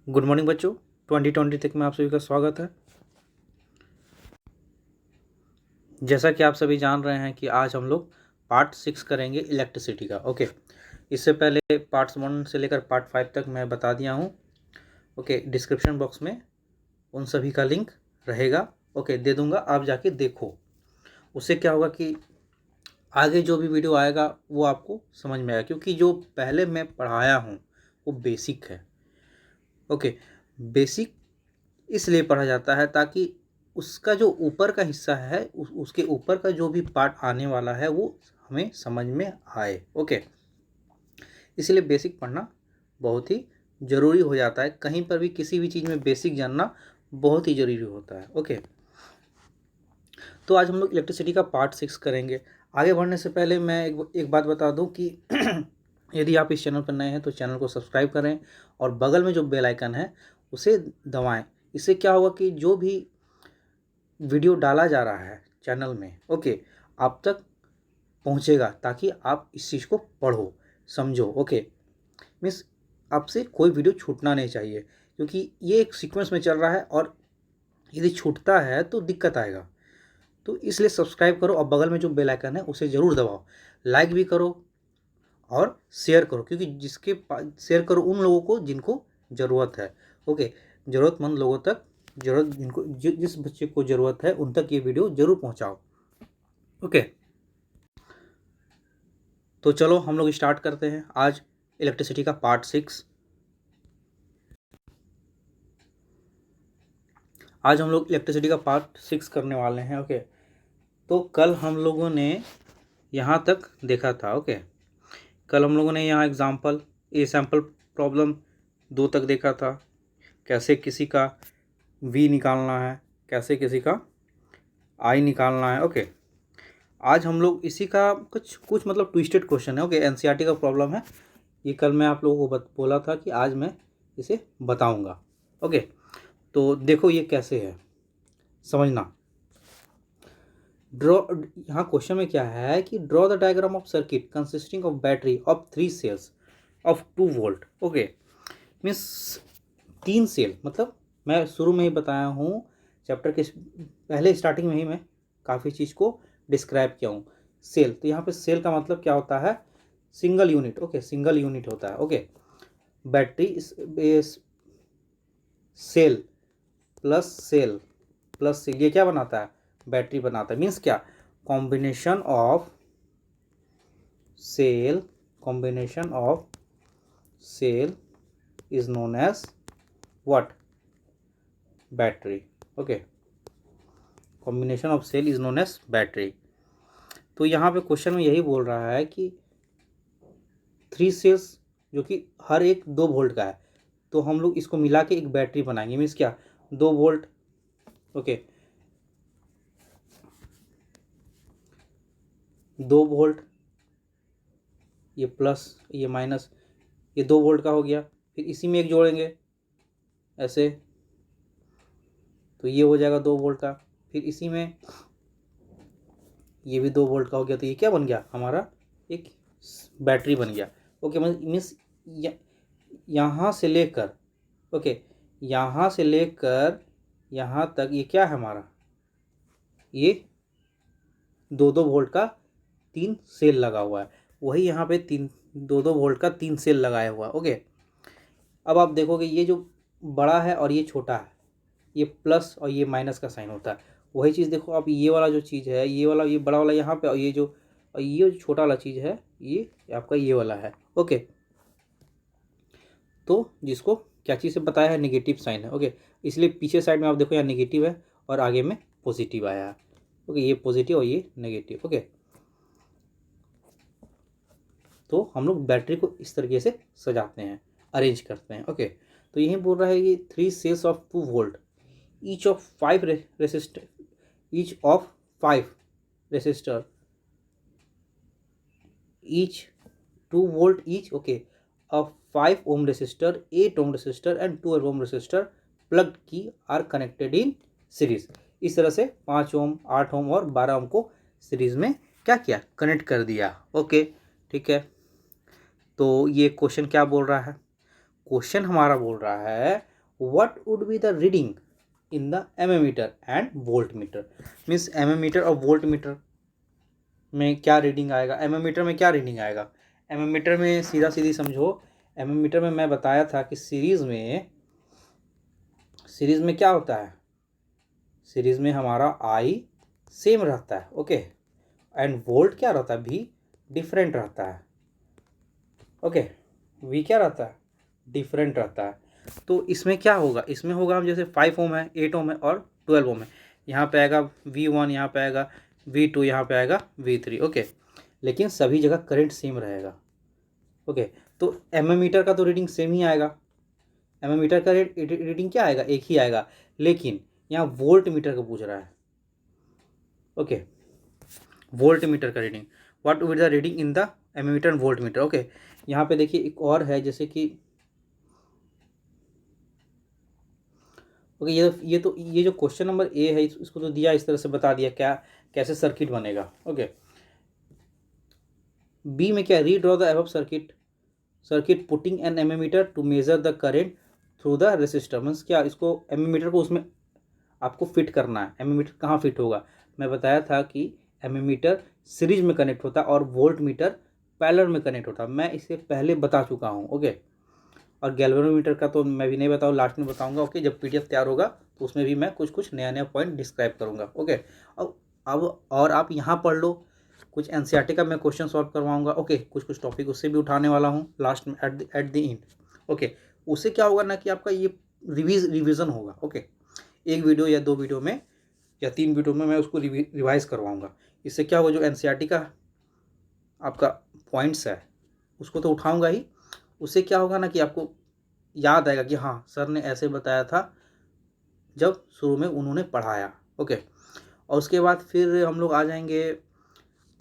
Good morning बच्चों, 2020 तक में आप सभी का स्वागत है। जैसा कि आप सभी जान रहे हैं कि आज हम लोग पार्ट 6 करेंगे इलेक्ट्रिसिटी का। ओके, इससे पहले पार्ट्स 1 से लेकर पार्ट 5 तक मैं बता दिया हूँ। ओके, डिस्क्रिप्शन बॉक्स में उन सभी का लिंक रहेगा। ओके, दे दूँगा, आप जाके देखो। उससे क्या होगा कि आगे जो भी वीडियो आएगा वो आपको समझ में आएगा, क्योंकि जो पहले मैं पढ़ाया हूँ वो बेसिक है। ओके, बेसिक इसलिए पढ़ा जाता है ताकि उसका जो ऊपर का हिस्सा है उसके ऊपर का जो भी पार्ट आने वाला है वो हमें समझ में आए। ओके, इसलिए बेसिक पढ़ना बहुत ही ज़रूरी हो जाता है। कहीं पर भी किसी भी चीज़ में बेसिक जानना बहुत ही ज़रूरी होता है। ओके, तो आज हम लोग इलेक्ट्रिसिटी का पार्ट 6 करेंगे। आगे बढ़ने से पहले मैं एक बात बता दूं कि यदि आप इस चैनल पर नए हैं तो चैनल को सब्सक्राइब करें और बगल में जो बेल आइकन है उसे दबाएं। इससे क्या होगा कि जो भी वीडियो डाला जा रहा है चैनल में, ओके, आप तक पहुंचेगा ताकि आप इस चीज़ को पढ़ो, समझो। ओके, मीन्स आपसे कोई वीडियो छूटना नहीं चाहिए, क्योंकि ये एक सीक्वेंस में चल रहा है और यदि छूटता है तो दिक्कत आएगा। तो इसलिए सब्सक्राइब करो और बगल में जो बेल आइकन है उसे ज़रूर दबाओ। लाइक भी करो और शेयर करो, क्योंकि शेयर करो उन लोगों को जिनको ज़रूरत है। ओके, ज़रूरतमंद लोगों तक, जिनको जिस बच्चे को ज़रूरत है उन तक ये वीडियो ज़रूर पहुंचाओ। ओके, तो चलो हम लोग स्टार्ट करते हैं आज इलेक्ट्रिसिटी का पार्ट 6। आज हम लोग इलेक्ट्रिसिटी का पार्ट 6 करने वाले हैं। ओके, तो कल हम लोगों ने यहाँ तक देखा था। ओके, कल हम लोगों ने यहाँ एग्जाम्पल सैम्पल प्रॉब्लम 2 तक देखा था, कैसे किसी का V निकालना है, कैसे किसी का I निकालना है। ओके, आज हम लोग इसी का कुछ मतलब ट्विस्टेड क्वेश्चन है। ओके, NCERT का प्रॉब्लम है ये। कल मैं आप लोगों को बोला था कि आज मैं इसे बताऊंगा। ओके, तो देखो ये कैसे है, समझना। ड्रॉ, यहाँ क्वेश्चन में क्या है कि draw the diagram of circuit consisting of battery of 3 cells of 2 volt. Okay, means 3 cell, मतलब मैं शुरू में ही बताया हूँ चैप्टर के पहले स्टार्टिंग में ही मैं काफ़ी चीज़ को डिस्क्राइब किया हूँ। सेल, तो यहाँ पे सेल का मतलब क्या होता है? Single unit. Okay, single unit होता है। Okay, battery cell plus cell ये क्या बनाता है? बैटरी बनाता है। मीन्स क्या? Combination of cell is known as what? Battery. Okay, combination of cell is known as battery. तो यहाँ पे क्वेश्चन में यही बोल रहा है कि 3 सेल्स जो कि हर एक 2 वोल्ट का है, तो हम लोग इसको मिला के एक बैटरी बनाएंगे। मीन्स क्या? 2 वोल्ट। ओके, 2 वोल्ट, ये प्लस ये माइनस, ये 2 वोल्ट का हो गया। फिर इसी में एक जोड़ेंगे ऐसे, तो ये हो जाएगा 2 वोल्ट का। फिर इसी में ये भी 2 वोल्ट का हो गया, तो ये क्या बन गया? हमारा एक बैटरी बन गया। ओके, मीन्स यहाँ से लेकर, ओके, यहाँ से लेकर यहाँ तक ये क्या है हमारा? ये 2-2 वोल्ट का 3 सेल लगा हुआ है। वही यहाँ पे 2-2 वोल्ट का 3 सेल लगाया हुआ है। ओके, अब आप देखोगे ये जो बड़ा है और ये छोटा है, ये प्लस और ये माइनस का साइन होता है। वही चीज़ देखो आप, ये वाला जो चीज़ है, ये वाला, ये बड़ा वाला यहाँ पे, और ये जो छोटा वाला चीज़ है ये आपका ये वाला है। ओके, तो जिसको क्या चीज़ से बताया है? नेगेटिव साइन है। ओके, इसलिए पीछे साइड में आप देखो यहाँ नेगेटिव है और आगे में पॉजिटिव आया है। ओके, ये पॉजिटिव और ये नेगेटिव। ओके, तो हम लोग बैटरी को इस तरीके से सजाते हैं, अरेंज करते हैं। ओके, तो यही बोल रहा है कि 3 cells of 2 volt each of 5 resistor each 2 volt each। okay, a 5 ohm resistor, 8 ohm resistor and 12 ohm resistor plugged की are connected in series। इस तरह से 5 ओम, 8 ओम और 12 ओम को सीरीज में क्या किया? कनेक्ट कर दिया। ओके, ठीक है। तो ये क्वेश्चन क्या बोल रहा है? क्वेश्चन हमारा बोल रहा है what would be the reading in the ammeter and volt meter. Means ammeter और वोल्ट मीटर में क्या रीडिंग आएगा, एममीटर में क्या रीडिंग आएगा। एममीटर में सीधा सीधी समझो, एममीटर में मैं बताया था कि सीरीज में क्या होता है, सीरीज में हमारा आई सेम रहता है, ओके, एंड वोल्ट क्या रहता है, भी डिफरेंट रहता है, ओके, वी क्या रहता है, डिफरेंट रहता है। तो इसमें क्या होगा, इसमें होगा हम जैसे 5 ओम है, 8 ओम है और 12 ओम है, यहाँ पे आएगा V1, यहाँ पे आएगा V2, यहाँ पे आएगा V3, ओके, लेकिन सभी जगह करंट सेम रहेगा, ओके। तो एममीटर का तो रीडिंग सेम ही आएगा, एममीटर का रीडिंग क्या आएगा, एक ही आएगा, लेकिन यहाँ वोल्ट मीटर का पूछ रहा है, ओके, वोल्ट मीटर का reading, what will the reading in the ammeter and volt meter, okay. यहाँ पे देखिए एक और है, जैसे कि ओके, ये जो क्वेश्चन नंबर ए है, इसको तो दिया, इस तरह से बता दिया क्या कैसे सर्किट बनेगा, ओके। बी में क्या, redraw the above circuit putting an ammeter to measure the current through the resistor. Means क्या, इसको एममीटर को उसमें आपको फिट करना है। एममीटर कहाँ फिट होगा, मैं बताया था कि एममीटर सीरीज में कनेक्ट होता है और वोल्ट मीटर पैरेलल में कनेक्ट होता है, मैं इसे पहले बता चुका हूँ, ओके। और गैल्वेनोमीटर का तो मैं भी नहीं बताऊँ, लास्ट में बताऊँगा, ओके। जब पीडीएफ तैयार होगा तो उसमें भी मैं कुछ नया पॉइंट डिस्क्राइब करूँगा, ओके। अब और आप यहाँ पढ़ लो, कुछ एनसीईआरटी का मैं क्वेश्चन सॉल्व करवाऊँगा, ओके। कुछ टॉपिक उससे भी उठाने वाला हूँ लास्ट में, एट द एंड, ओके। उससे क्या होगा ना कि आपका ये रिवीजन होगा, ओके। एक वीडियो या 2 वीडियो में या 3 वीडियो में मैं उसको रिवाइज करवाऊँगा। इससे क्या होगा, जो एनसीईआरटी का आपका पॉइंट्स है उसको तो उठाऊँगा ही, उससे क्या होगा ना कि आपको याद आएगा कि हाँ सर ने ऐसे बताया था जब शुरू में उन्होंने पढ़ाया, ओके। और उसके बाद फिर हम लोग आ जाएंगे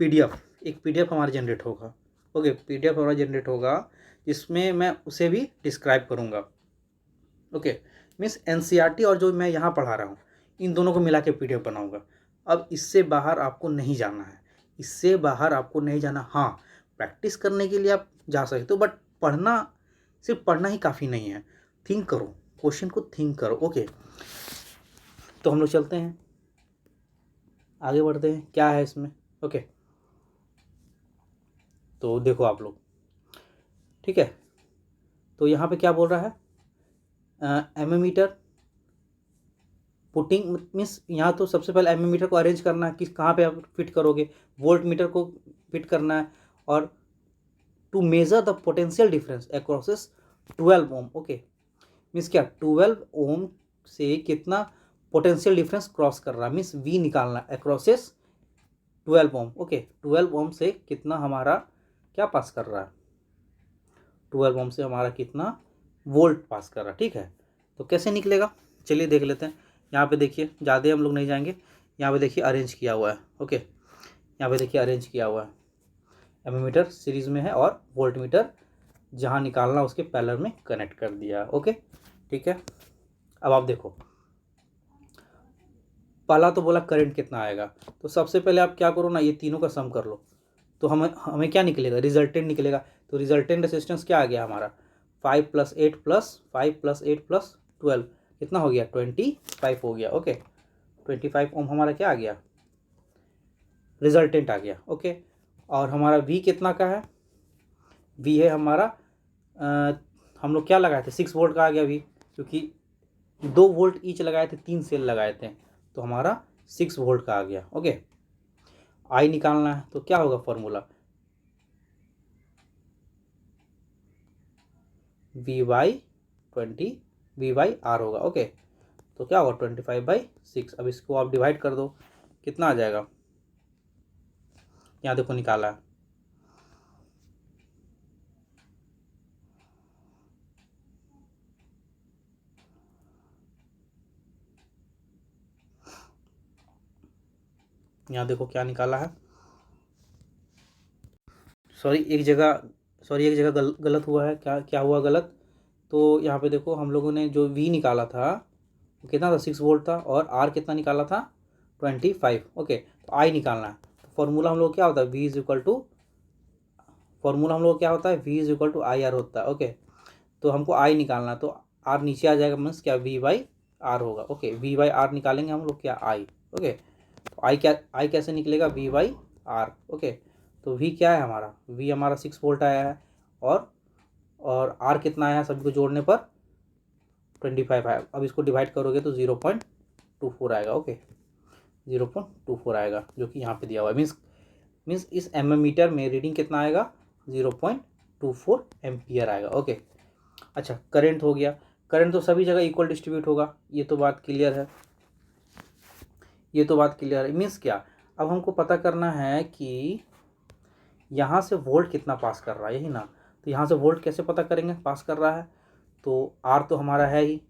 पीडीएफ, एक पीडीएफ हमारा जनरेट होगा, ओके। पीडीएफ हमारा जनरेट होगा जिसमें मैं उसे भी डिस्क्राइब करूँगा, ओके। मीन्स एनसीईआरटी और जो मैं यहाँ पढ़ा रहा हूँ इन दोनों को मिला के पीडीएफ बनाऊँगा। अब इससे बाहर आपको नहीं जाना है, इससे बाहर आपको नहीं जाना। हाँ, प्रैक्टिस करने के लिए आप जा सकते हो, बट पढ़ना, सिर्फ पढ़ना ही काफ़ी नहीं है, थिंक करो, क्वेश्चन को थिंक करो, ओके। तो हम लोग चलते हैं, आगे बढ़ते हैं, क्या है इसमें, ओके। तो देखो आप लोग, ठीक है। तो यहाँ पे क्या बोल रहा है, एममीटर पुटिंग, मीन्स यहाँ तो सबसे पहले एममीटर को अरेंज करना है, किस कहाँ पे आप फिट करोगे, वोल्ट मीटर को फिट करना है, और to measure the potential difference across 12 ohm, okay. Means क्या, 12 ओम से कितना पोटेंशियल डिफरेंस क्रॉस कर रहा है, मीन्स वी निकालना है अक्रॉसेस 12 ओम, ओके। 12 ओम से कितना हमारा क्या पास कर रहा है, 12 ओम से हमारा कितना वोल्ट पास कर रहा है, ठीक है। तो कैसे निकलेगा, चलिए देख लेते हैं। यहाँ पे देखिए, ज़्यादा हम लोग नहीं जाएंगे, यहाँ पे देखिए अरेंज किया हुआ है, ओके। यहाँ पे देखिए अरेंज किया हुआ है, एममीटर सीरीज में है और वोल्ट मीटर जहाँ निकालना उसके पैरेलल में कनेक्ट कर दिया, ओके, ठीक है। अब आप देखो, पहला तो बोला करंट कितना आएगा, तो सबसे पहले आप क्या करो ना, ये तीनों का सम कर लो, तो हमें क्या निकलेगा, रिजल्टेंट निकलेगा। तो रिजल्टेंट रेजिस्टेंस क्या आ गया हमारा, 5 + 8 + 5 + 8 + 12 कितना हो गया, 25 हो गया, ओके। 25 ओम हमारा क्या आ गया, रिजल्टेंट आ गया, ओके। और हमारा वी कितना का है, वी है हमारा हम लोग क्या लगाए थे, 6 वोल्ट का आ गया वी, क्योंकि 2 वोल्ट ईच लगाए थे, 3 सेल लगाए थे, तो हमारा 6 वोल्ट का आ गया, ओके। आई निकालना है तो क्या होगा फॉर्मूला, V/20 होगा, ओके। तो क्या होगा 25/6। अब इसको आप डिवाइड कर दो, कितना आ जाएगा, यहाँ देखो निकाला है, यहाँ देखो क्या निकाला है, सॉरी एक जगह गलत हुआ है, क्या हुआ गलत। तो यहाँ पे देखो हम लोगों ने जो V निकाला था वो कितना था, 6 वोल्ट था, और R कितना निकाला था, 25, ओके। तो I निकालना है, तो फॉर्मूला हम लोग क्या होता है, फॉर्मूला हम लोग क्या होता है, V = IR होता है, ओके। तो हमको I निकालना है, तो आर नीचे आ जाएगा, मीन्स क्या वी बाई आर होगा। ओके, वी बाई आर निकालेंगे हम लोग, क्या आई। ओके, तो आई कैसे निकलेगा, वी बाई आर। ओके, तो वी क्या है हमारा, वी हमारा 6 वोल्ट आया है, और आर कितना आया है, सभी को जोड़ने पर 25 आया। अब इसको डिवाइड करोगे तो 0.24 आएगा। ओके, 0.24 आएगा, जो कि यहाँ पे दिया हुआ है। मीन्स इस मीटर में रीडिंग कितना आएगा, 0.24 एम्पियर आएगा। ओके, अच्छा, करंट हो गया। करंट तो सभी जगह इक्वल डिस्ट्रीब्यूट होगा, ये तो बात क्लियर है, ये तो बात क्लियर है। मीन्स क्या, अब हमको पता करना है कि यहाँ से वोल्ट कितना पास कर रहा है, यही ना। तो यहाँ से वोल्ट कैसे पता करेंगे, पास कर रहा है तो आर तो हमारा है ही,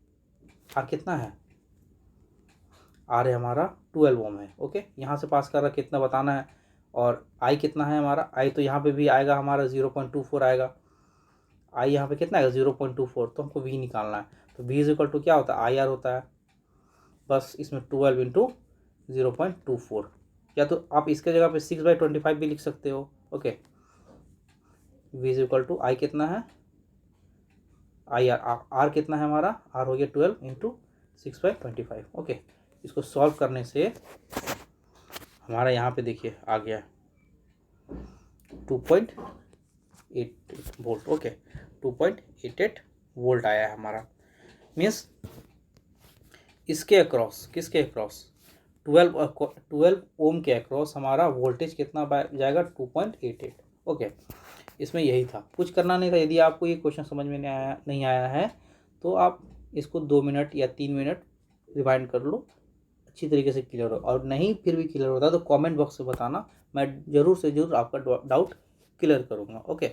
आर कितना है, आर है हमारा 12 ओम है। ओके, यहाँ से पास कर रहा कितना बताना है, और आई कितना है हमारा, आई तो यहाँ पे भी आएगा हमारा 0.24 आएगा। आई यहाँ पे कितना आएगा 0.24, तो हमको वी निकालना है। तो वी इज इक्वल टू क्या होता है, आई आर होता है, बस इसमें 12 इंटू 0.24, या तो आप इसके जगह पे 6/25 भी लिख सकते हो। Okay, V is equal to I कितना है, आई आर, आर कितना है हमारा, आर हो गया 12 इंटू 6/25। ओके, इसको सॉल्व करने से हमारा यहाँ पे देखिए आ गया 2.88 वोल्ट। ओके, 2.88 वोल्ट आया है हमारा। मीन्स इसके अक्रॉस, किसके अक्रॉस, 12 ओम के अक्रॉस हमारा वोल्टेज कितना जाएगा, 2.88। ओके, इसमें यही था, कुछ करना नहीं था। यदि आपको ये क्वेश्चन समझ में नहीं आया है तो आप इसको 2 मिनट या 3 मिनट रिवाइंड कर लो, अच्छी तरीके से क्लियर हो। और नहीं फिर भी क्लियर होता है तो कमेंट बॉक्स में बताना, मैं ज़रूर से ज़रूर आपका डाउट क्लियर करूँगा। ओके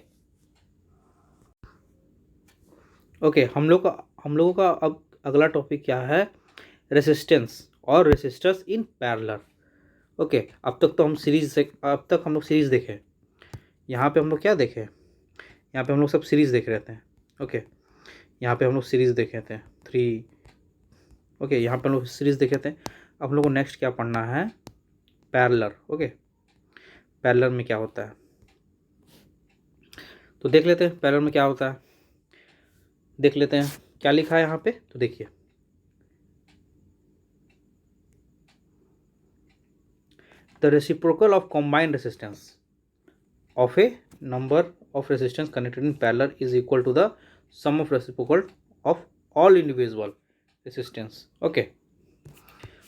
ओके, हम लोगों का अब अगला टॉपिक क्या है, रेसिस्टेंस और रेसिस्टर्स इन पैरेलल। ओके, अब तक हम लोग सीरीज देखे। यहाँ पे हम लोग क्या देखे, यहाँ पे हम लोग सब सीरीज देख रहे थे। ओके, यहाँ पे हम लोग सीरीज देखे थे 3। ओके, यहाँ पे हम लोग सीरीज देखे थे। अब हम लोग को नेक्स्ट क्या पढ़ना है, पैरेलल। ओके, पैरेलल में क्या होता है तो देख लेते हैं, पैरेलल में क्या होता है देख लेते हैं। क्या लिखा है यहाँ पे, तो देखिए, the reciprocal of combined resistance of a number of resistance connected in parallel is equal to the sum of reciprocal of all individual resistance. Okay,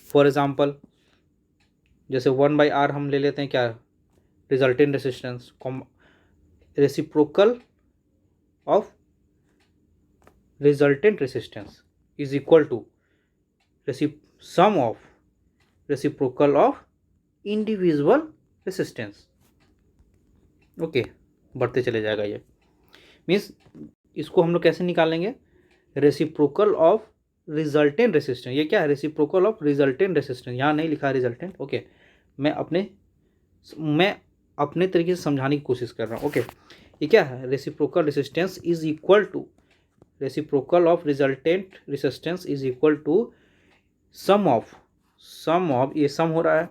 for example जैसे 1/R हम ले लेते हैं, क्या resultant resistance, reciprocal of resultant resistance is equal to sum of reciprocal of individual resistance. Okay, बढ़ते चले जाएगा ये। मीन्स इसको हम लोग कैसे निकालेंगे, रेसिप्रोकल ऑफ रिजल्टेंट रेसिस्टेंस। ये क्या है, रेसिप्रोकल ऑफ रिजल्टेंट रेसिस्टेंस, यहाँ नहीं लिखा है रिजल्टेंट। ओके, मैं अपने तरीके से समझाने की कोशिश कर रहा हूँ। ओके, ये क्या है, reciprocal resistance is equal to reciprocal of resultant resistance is equal to sum of ये सम हो रहा है,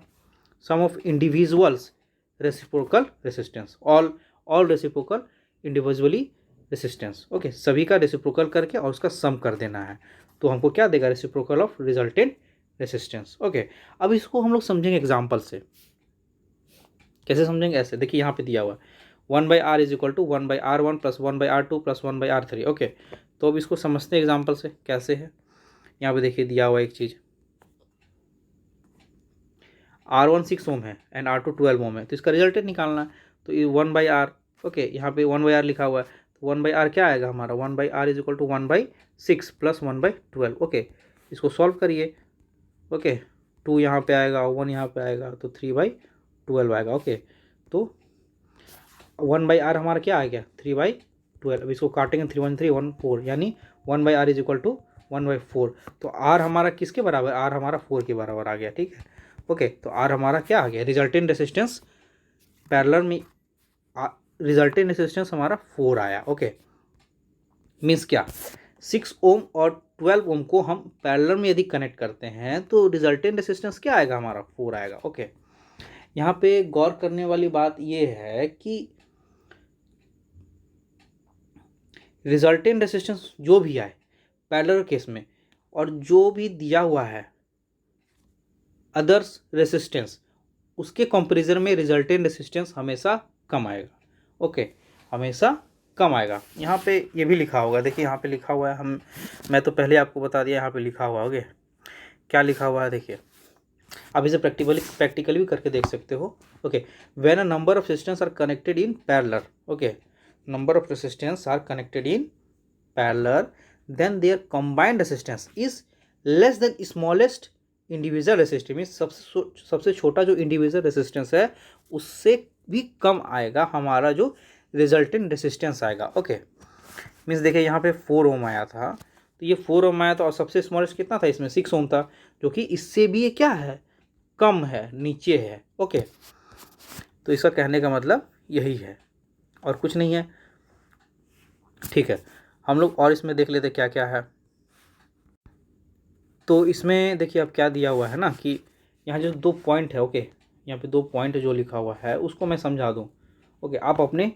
sum of individuals reciprocal resistance, all reciprocal individually resistance. Okay, सभी का रेसिप्रोकल करके और उसका सम कर देना है, तो हमको क्या देगा, reciprocal of resultant resistance. Okay, अब इसको हम लोग समझेंगे एग्जांपल से। कैसे समझेंगे, ऐसे देखिए, यहाँ पे दिया हुआ 1/R is equal to 1/R1 plus 1/R2 plus 1/R3। Okay, तो अब इसको समझते हैं एग्जाम्पल से, कैसे है। यहाँ पे देखिए दिया हुआ एक चीज़, R1 6 ओम है एंड R2 12 ओम है, तो इसका रिजल्टेंट निकालना है। तो ये 1/R, ओके, यहाँ पे 1/R लिखा हुआ है, तो 1/R क्या आएगा हमारा, 1/R is equal to 1/6 plus 1/12। Okay, इसको सॉल्व करिए। ओके, 2 यहाँ पे आएगा, 1 यहाँ पे आएगा, तो 3/12 आएगा। ओके, तो 1/R हमारा क्या आ गया, 3/12। अब इसको काटेंगे, 3 1 3 1 4, यानी 1/R इज इक्वल टू 1/4। तो R हमारा किसके बराबर, R हमारा 4 के बराबर आ गया। ठीक है, ओके, तो R हमारा क्या आ गया, रिजल्टेंट रेसिस्टेंस पैरेलल में, रिजल्टेंट रेसिस्टेंस हमारा 4 आया। ओके, मीन्स क्या, 6 ओम और 12 ओम को हम पैरेलल में यदि कनेक्ट करते हैं तो रिजल्टेंट रेसिस्टेंस क्या आएगा हमारा, 4 आएगा। ओके, यहाँ पे गौर करने वाली बात ये है कि रिजल्टेंट रेसिस्टेंस जो भी आए पैरेलल केस में, और जो भी दिया हुआ है अदर्स रेसिस्टेंस, उसके कंपैरिजन में रिजल्टेंट रेसिस्टेंस हमेशा कम आएगा। ओके, हमेशा कम आएगा। यहाँ पे ये भी लिखा होगा, देखिए यहाँ पे लिखा हुआ है, मैं तो पहले आपको बता दिया, यहाँ पे लिखा हुआ ओके, क्या लिखा हुआ है देखिए, आप इसे प्रैक्टिकली भी करके देख सकते हो। Okay, when a number of resistance are connected in parallel, okay, number of resistance are connected in parallel, then their combined resistance is less than smallest individual resistance, means सबसे छोटा जो इंडिविजुअल रेजिस्टेंस है उससे भी कम आएगा हमारा जो resultant resistance आएगा। ओके, मीन्स देखिए यहाँ पे 4 ओम आया था, तो ये 4 ओम आया था और सबसे स्मॉलेस्ट कितना था इसमें 6 ओम था, जो कि इससे भी ये क्या है, कम है, नीचे है। ओके, तो इसका कहने का मतलब यही है और कुछ नहीं है। ठीक है, हम लोग और इसमें देख लेते क्या क्या है। तो इसमें देखिए अब क्या दिया हुआ है ना कि यहाँ जो 2 पॉइंट है, ओके, यहाँ पे 2 पॉइंट जो लिखा हुआ है उसको मैं समझा दूँ। ओके, आप अपने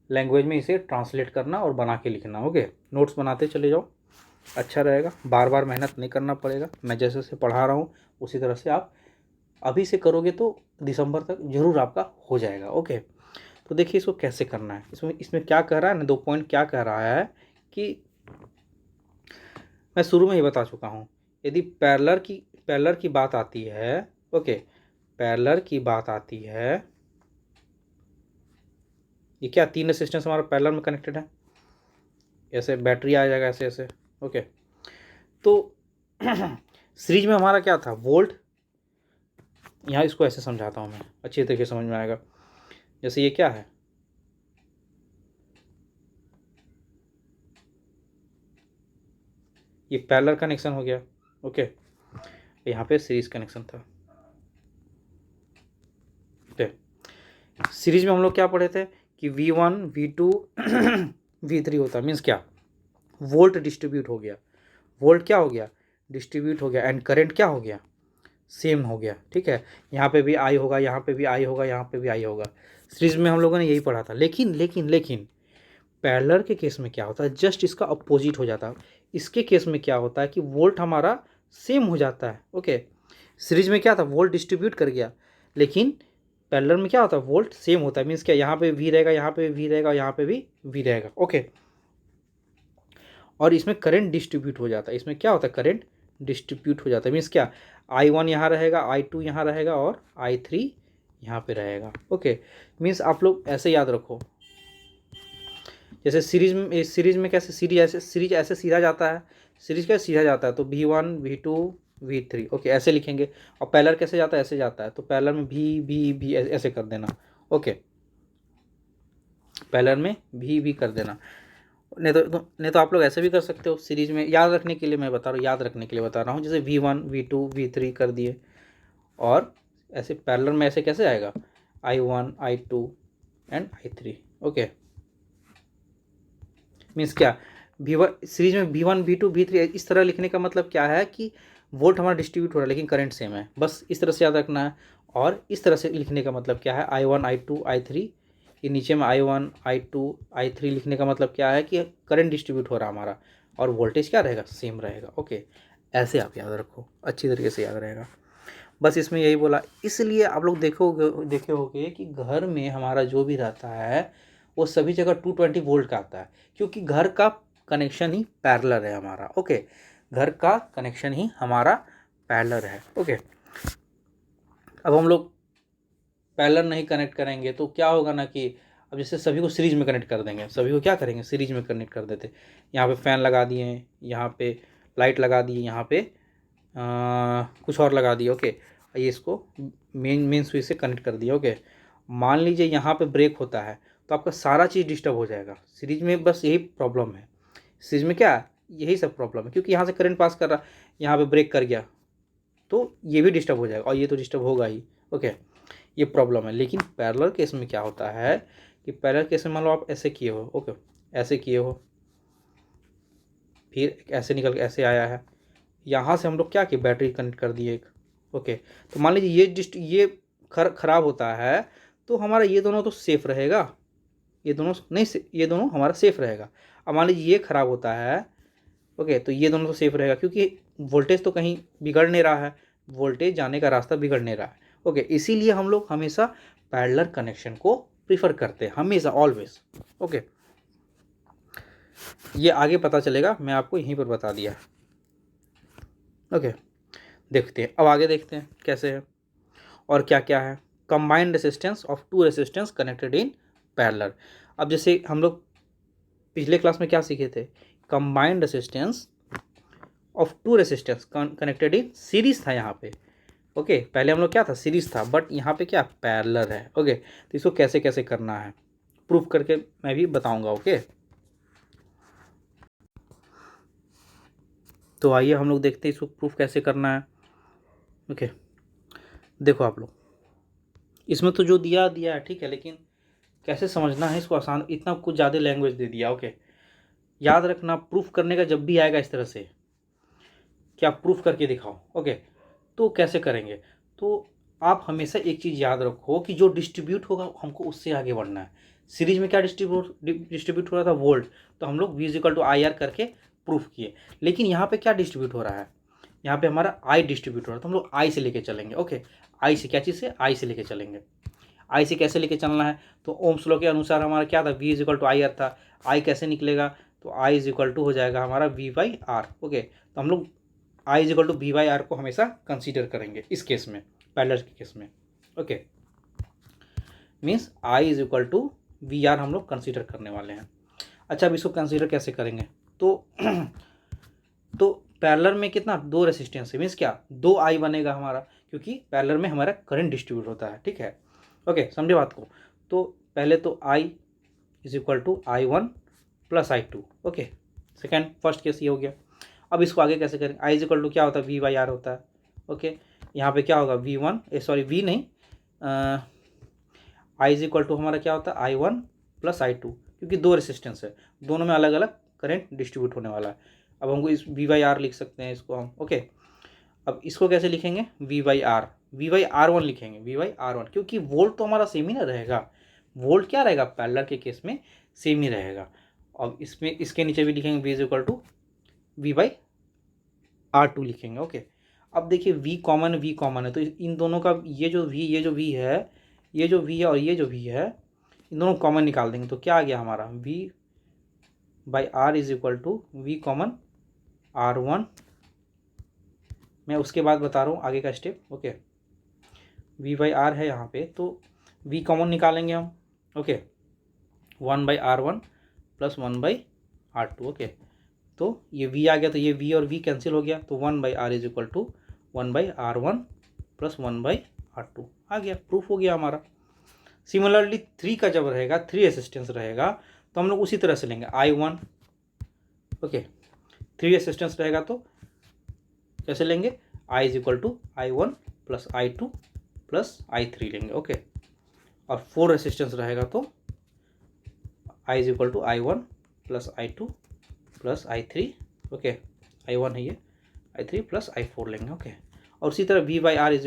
लैंग्वेज में इसे ट्रांसलेट करना और बना के लिखना। ओके, नोट्स बनाते चले जाओ, अच्छा रहेगा, बार बार मेहनत नहीं करना पड़ेगा। मैं जैसे से पढ़ा रहा हूँ उसी तरह से आप अभी से करोगे तो दिसंबर तक ज़रूर आपका हो जाएगा। ओके, तो देखिए इसको कैसे करना है। इसमें क्या कह रहा है ना, 2 पॉइंट क्या कह रहा है कि मैं शुरू में ही बता चुका हूँ, यदि पैरेलल की बात आती है, ओके, पैरेलल की बात आती है, ये क्या 3 रेजिस्टेंस हमारा पैरेलल में कनेक्टेड है, ऐसे बैटरी आ जाएगा ऐसे ऐसे। ओके, तो सीरीज में हमारा क्या था, वोल्ट, यहाँ इसको ऐसे समझाता हूँ मैं, अच्छी तरीके से समझ में आएगा। जैसे ये क्या है, ये पैरेलल कनेक्शन हो गया। ओके, यहाँ पे सीरीज कनेक्शन था। सीरीज में हम लोग क्या पढ़े थे कि V1 V2 V3 होता है, मीन्स क्या, वोल्ट डिस्ट्रीब्यूट हो गया, वोल्ट क्या हो गया, डिस्ट्रीब्यूट हो गया, एंड करंट क्या हो गया, सेम हो गया। ठीक है, यहाँ पे भी आई होगा, यहाँ पे भी आई होगा, यहाँ पे भी आई होगा। सीरीज में हम लोगों ने यही पढ़ा था। लेकिन लेकिन लेकिन पैरेलल के केस में क्या होता है, जस्ट इसका अपोजिट हो जाता है। इसके केस में क्या होता है कि वोल्ट हमारा सेम हो जाता है। ओके, सीरीज में क्या था, वोल्ट डिस्ट्रीब्यूट कर गया, लेकिन पैरेलल में क्या होता है, वोल्ट सेम होता है। मीन्स क्या, यहाँ पे वी रहेगा, यहाँ पे वी रहेगा, यहाँ पे भी वी रहेगा। ओके, और इसमें करंट डिस्ट्रीब्यूट हो जाता है। इसमें क्या होता है, करंट डिस्ट्रीब्यूट हो जाता है। मीन्स क्या, I1 यहाँ रहेगा, I2 यहाँ रहेगा और I3 यहाँ पे रहेगा। ओके, मीन्स आप लोग ऐसे याद रखो, जैसे सीरीज में कैसे, सीरीज ऐसे सीधा जाता है, सीरीज कैसे सीधा जाता है, तो V1 V2 V3, ओके, ऐसे लिखेंगे। और पैरेलल कैसे जाता है, ऐसे जाता है, तो पैरेलल में भी ऐसे कर देना। ओके, पैरेलल में भी कर देना। नहीं तो आप लोग ऐसे भी कर सकते हो सीरीज में, याद रखने के लिए मैं बता रहा हूँ, याद रखने के लिए बता रहा हूँ। जैसे V1 V2 V3 कर दिए, और ऐसे पैरेलल में ऐसे कैसे आएगा, I1 I2 and I3। Okay, means क्या, V1 सीरीज में V1 V2 V3 इस तरह लिखने का मतलब क्या है कि वोल्ट हमारा डिस्ट्रीब्यूट हो रहा है लेकिन करंट सेम है, बस इस तरह से याद रखना है। और इस तरह से लिखने का मतलब क्या है, I1 I2 I3, ये नीचे में I1 I2 I3 लिखने का मतलब क्या है कि करंट डिस्ट्रीब्यूट हो रहा है हमारा, और वोल्टेज क्या रहेगा, सेम रहेगा। ओके, ऐसे आप याद रखो, अच्छी तरीके से याद रहेगा। बस इसमें यही बोला। इसलिए आप लोग देखे होगे कि घर में हमारा जो भी रहता है वो सभी जगह 220 वोल्ट का आता है, क्योंकि घर का कनेक्शन ही पैरेलल है हमारा। ओके, घर का कनेक्शन ही हमारा पैरेलल है। ओके, अब हम लोग पैरेलल नहीं कनेक्ट करेंगे तो क्या होगा ना कि अब जैसे सभी को सीरीज में कनेक्ट कर देंगे, सभी को क्या करेंगे, सीरीज में कनेक्ट कर देते। यहाँ पे फ़ैन लगा दिए, यहाँ पे लाइट लगा दिए, यहाँ पे कुछ और लगा दिए। ओके, ये इसको मेन स्विच से कनेक्ट कर दिया। ओके, मान लीजिए यहाँ पे ब्रेक होता है तो आपका सारा चीज़ डिस्टर्ब हो जाएगा। सीरीज में बस यही प्रॉब्लम है, सीरीज में क्या, यही सब प्रॉब्लम है, क्योंकि यहाँ से करंट पास कर रहा, यहाँ पे ब्रेक कर गया तो ये भी डिस्टर्ब हो जाएगा और ये तो डिस्टर्ब होगा ही। ओके, ये प्रॉब्लम है। लेकिन पैरेलल केस में क्या होता है कि पैरेलल केस में मान लो आप ऐसे किए हो, ओके, ऐसे किए हो, फिर ऐसे निकल के ऐसे आया है, यहाँ से हम लोग क्या किए, बैटरी कनेक्ट कर दिए एक। ओके, तो मान लीजिए ये खराब होता है तो हमारा ये दोनों तो सेफ रहेगा, ये दोनों नहीं, ये दोनों हमारा सेफ रहेगा। अब मान लीजिए ये खराब होता है, ओके, तो ये दोनों तो सेफ रहेगा क्योंकि वोल्टेज तो कहीं बिगड़ नहीं रहा है, वोल्टेज जाने का रास्ता बिगड़ नहीं रहा है। ओके, इसीलिए हम लोग हमेशा पैरेलल कनेक्शन को प्रीफर करते हैं, हमेशा, ऑलवेज। ओके, ये आगे पता चलेगा, मैं आपको यहीं पर बता दिया। ओके, देखते हैं, अब आगे देखते हैं कैसे है और क्या क्या है। Combined resistance of two resistance connected in parallel. अब जैसे हम लोग पिछले क्लास में क्या सीखे थे, combined resistance of two resistance connected in series था यहाँ पे। ओके, पहले हम लोग क्या था, सीरीज था, बट यहाँ पे क्या, पैरेलल है। ओके, तो इसको कैसे कैसे करना है प्रूफ करके मैं भी बताऊंगा। ओके, तो आइए हम लोग देखते हैं इसको प्रूफ कैसे करना है। ओके, देखो आप लोग, इसमें तो जो दिया दिया है ठीक है, लेकिन कैसे समझना है इसको आसान, इतना कुछ ज़्यादा लैंग्वेज दे दिया। ओके, याद रखना, प्रूफ करने का जब भी आएगा इस तरह से कि आप प्रूफ करके दिखाओ। ओके, तो कैसे करेंगे, तो आप हमेशा एक चीज़ याद रखो कि जो डिस्ट्रीब्यूट होगा हमको उससे आगे बढ़ना है। सीरीज में क्या डिस्ट्रीब्यूट हो रहा था, वोल्ट, तो हम लोग V=IR करके प्रूफ किए। लेकिन यहाँ पे क्या डिस्ट्रीब्यूट हो रहा है, यहाँ पे हमारा I डिस्ट्रीब्यूट हो रहा है, तो हम लोग I से लेके चलेंगे। ओके, I से, क्या चीज़ से, I से लेके चलेंगे। I से कैसे लेके चलना है, तो ओम्स लॉ के अनुसार हमारा क्या था, V=IR था। I कैसे निकलेगा, तो I हो जाएगा हमारा V/R। ओके, तो हम लोग I=V/R को हमेशा कंसीडर करेंगे इस केस में, पैरेलल के केस में। ओके, मीन्स I=VR हम लोग कंसीडर करने वाले हैं। अच्छा, अब इसको कंसीडर कैसे करेंगे, तो पैरेलल में कितना, दो रेसिस्टेंस है, मीन्स क्या, दो I बनेगा हमारा, क्योंकि पैरेलल में हमारा करंट डिस्ट्रीब्यूट होता है। ठीक है, ओके, समझे बात को। तो पहले तो I=I1 + I2। Okay, second, first case ये हो गया। अब इसको आगे कैसे करें, I= क्या होता है, V/R होता है। ओके, यहाँ पे क्या होगा, V नहीं, I= हमारा क्या होता है, I1 + I2, क्योंकि दो रेसिस्टेंस है, दोनों में अलग अलग करंट डिस्ट्रीब्यूट होने वाला है। अब हमको इस V/R लिख सकते हैं इसको हम। ओके, अब इसको कैसे लिखेंगे, V/R1 लिखेंगे, V/R1, क्योंकि वोल्ट तो हमारा सेम ही ना रहेगा, वोल्ट क्या रहेगा, पैरेलल के केस में सेम ही रहेगा। अब इसमें इसके नीचे भी लिखेंगे V/R2 लिखेंगे। ओके, अब देखिए V कॉमन है, तो इन दोनों का ये जो V है, ये जो V है और ये जो V है, इन दोनों कॉमन निकाल देंगे, तो क्या आ गया हमारा, V/R = V कॉमन R1। मैं उसके बाद बता रहा हूँ आगे का स्टेप। ओके, V/R है यहाँ पे, तो V कॉमन निकालेंगे हम। Okay, 1/R1 + 1/R2। ओके, तो ये V आ गया, तो ये V और V कैंसिल हो गया, तो 1/R = 1/R1 + 1/R2 आ गया, प्रूफ हो गया हमारा। सिमिलरली 3 का जब रहेगा, 3 रेसिस्टेंस रहेगा, तो हम लोग उसी तरह से लेंगे I1। ओके, 3 रेसिस्टेंस रहेगा तो कैसे लेंगे, I=I1 + I2 + I3 लेंगे। ओके, और 4 रेसिस्टेंस रहेगा तो I=I1 + I2 + I3। Okay, I1 है ये, I3 + I4 लेंगे। ओके, और उसी तरह V/R =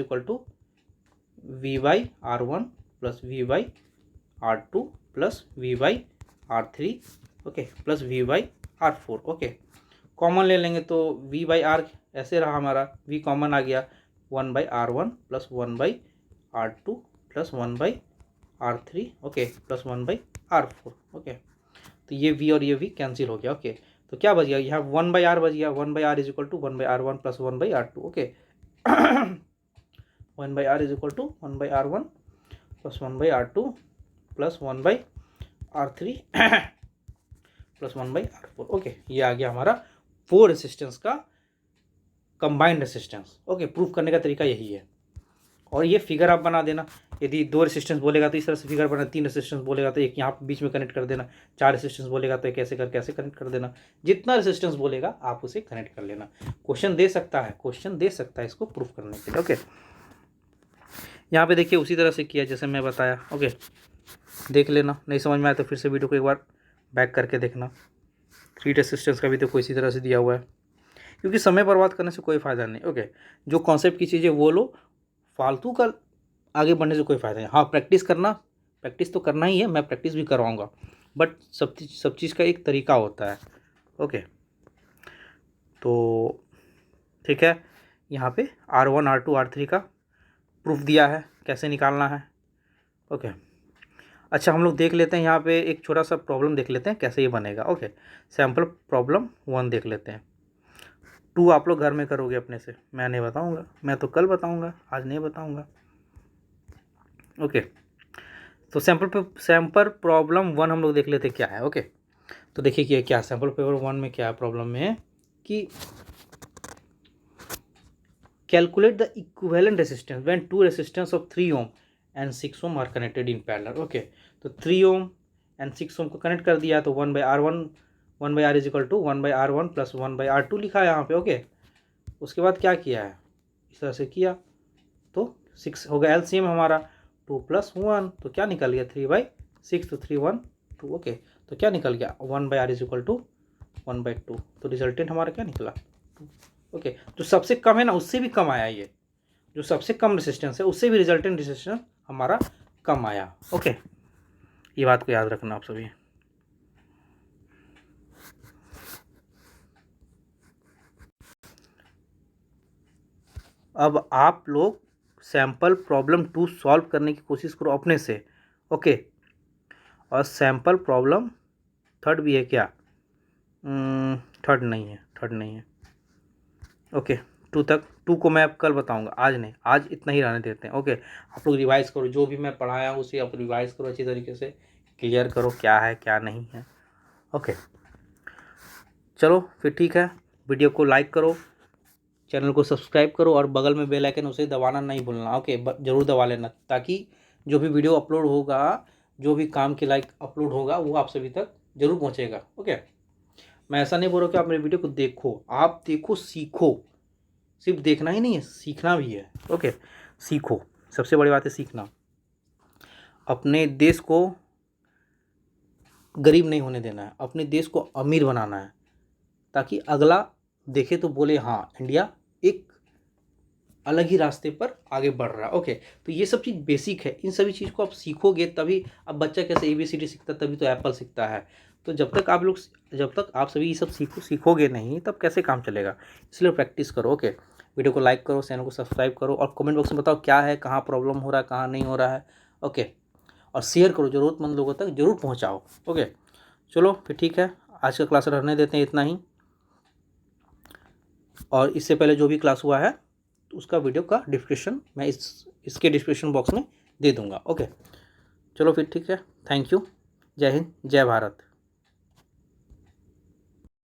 V/R1 + V/R2 + V/R3। Okay, + V/R4। Okay, common ले लेंगे तो V/R ऐसे रहा हमारा, V कॉमन आ गया, 1/R1 + 1/R2 + 1/R3। Okay, + 1/R4। Okay, तो ये V और ये V कैंसिल हो गया। ओके, तो क्या बच गया, यहाँ 1/R बच गया, 1/R = 1/R1 + 1/R2। Okay, 1/R = 1/R1 + 1/R2 + 1/R3 + 1/R4। Okay, ये आ गया हमारा 4 रेसिस्टेंस का कंबाइंड रेसिस्टेंस। ओके, प्रूफ करने का तरीका यही है। और ये फिगर आप बना देना, यदि 2 रेसिस्टेंस बोलेगा तो इस तरह से फिगर बना, 3 रेसिस्टेंस बोलेगा तो एक यहाँ बीच में कनेक्ट कर देना, 4 रेसिस्टेंस बोलेगा तो कैसे कनेक्ट कर देना, जितना रेसिस्टेंस बोलेगा आप उसे कनेक्ट कर लेना। क्वेश्चन दे सकता है इसको प्रूफ करने के लिए। ओके, यहाँ पे देखिए उसी तरह से किया जैसे मैं बताया। ओके, देख लेना, नहीं समझ में आया तो फिर से वीडियो को एक बार बैक करके देखना। 3 रेसिस्टेंस का भी तो कोई इसी तरह से दिया हुआ है, क्योंकि समय बर्बाद करने से कोई फ़ायदा नहीं। ओके, जो कॉन्सेप्ट की चीज़ें वो लो, फालतू का आगे बढ़ने से कोई फ़ायदा नहीं। हाँ, प्रैक्टिस तो करना ही है, मैं प्रैक्टिस भी करवाऊँगा, बट सब चीज़ का एक तरीका होता है। ओके, तो ठीक है, यहाँ पे R1 R2 R3 का प्रूफ दिया है, कैसे निकालना है। ओके, अच्छा हम लोग देख लेते हैं यहाँ पे एक छोटा सा प्रॉब्लम देख लेते हैं कैसे ये बनेगा। ओके, सैम्पल प्रॉब्लम 1 देख लेते हैं। 2 आप लोग घर में करोगे अपने से, मैं नहीं बताऊँगा, मैं तो कल बताऊँगा, आज नहीं बताऊँगा। ओके, तो सैम्पल प्रॉब्लम 1 हम लोग देख लेते क्या है। ओके, तो देखिए कि क्या सैम्पल पेपर 1 में क्या प्रॉब्लम में है कि calculate the equivalent resistance when 2 resistance of 3 ohm and 6 ohm are connected in parallel. Okay, तो 3 ओम एंड 6 ओम को कनेक्ट कर दिया, तो 1/R1 1/R is equal to 1/R1 plus 1/R2 लिखा है यहाँ पे। ओके, उसके बाद क्या किया है, इस तरह से किया तो 6 हो गया एलसीएम हमारा 2 + 1, तो क्या निकल गया 3/6, तो 3 1 2। ओके, तो क्या निकल गया 1/R इज इक्वल टू 1/2, तो रिजल्टेंट हमारा क्या निकला 2। ओके, जो सबसे कम है ना उससे भी कम आया, ये जो सबसे कम रेसिस्टेंस है उससे भी रिजल्टेंट रेसिस्टेंस हमारा कम आया। ओके, ये बात को याद रखना आप सभी। अब आप लोग सैम्पल प्रॉब्लम 2 सॉल्व करने की कोशिश करो अपने से। ओके, और सैम्पल प्रॉब्लम 3 भी है क्या, 3 नहीं है। ओके, 2 तक, 2 को मैं कल बताऊंगा, आज नहीं, आज इतना ही रहने देते हैं। ओके, आप लोग रिवाइज करो, जो भी मैं पढ़ाया हूँ उसे आप रिवाइज करो, अच्छी तरीके से क्लियर करो क्या है क्या नहीं है। ओके, चलो फिर ठीक है, वीडियो को लाइक करो, चैनल को सब्सक्राइब करो और बगल में बेल आइकन उसे दबाना नहीं भूलना। ओके, ज़रूर दबा लेना, ताकि जो भी वीडियो अपलोड होगा, जो भी काम के लायक अपलोड होगा वो आप सभी तक जरूर पहुँचेगा। ओके, मैं ऐसा नहीं बोल रहा कि आप मेरे वीडियो को देखो, आप देखो सीखो, सिर्फ देखना ही नहीं है सीखना भी है। ओके, सीखो, सबसे बड़ी बात है सीखना। अपने देश को गरीब नहीं होने देना है, अपने देश को अमीर बनाना है, ताकि अगला देखे तो बोले हाँ इंडिया एक अलग ही रास्ते पर आगे बढ़ रहा है। ओके, तो ये सब चीज़ बेसिक है, इन सभी चीज़ को आप सीखोगे तभी। अब बच्चा कैसे ABCD सीखता तभी तो एप्पल सीखता है। तो जब तक आप सभी ये सब सीखोगे नहीं तब कैसे काम चलेगा, इसलिए प्रैक्टिस करो। ओके, वीडियो को लाइक करो, चैनल को सब्सक्राइब करो और कमेंट बॉक्स में बताओ क्या है, कहाँ प्रॉब्लम हो रहा है, कहाँ नहीं हो रहा है। ओके, और शेयर करो, ज़रूरतमंद लोगों तक जरूर पहुँचाओ। ओके, चलो फिर ठीक है, आज का क्लास रहने देते हैं इतना ही, और इससे पहले जो भी क्लास हुआ है उसका वीडियो का डिस्क्रिप्शन मैं इसके डिस्क्रिप्शन बॉक्स में दे दूंगा। ओके, चलो फिर ठीक है, थैंक यू, जय हिंद, जय भारत।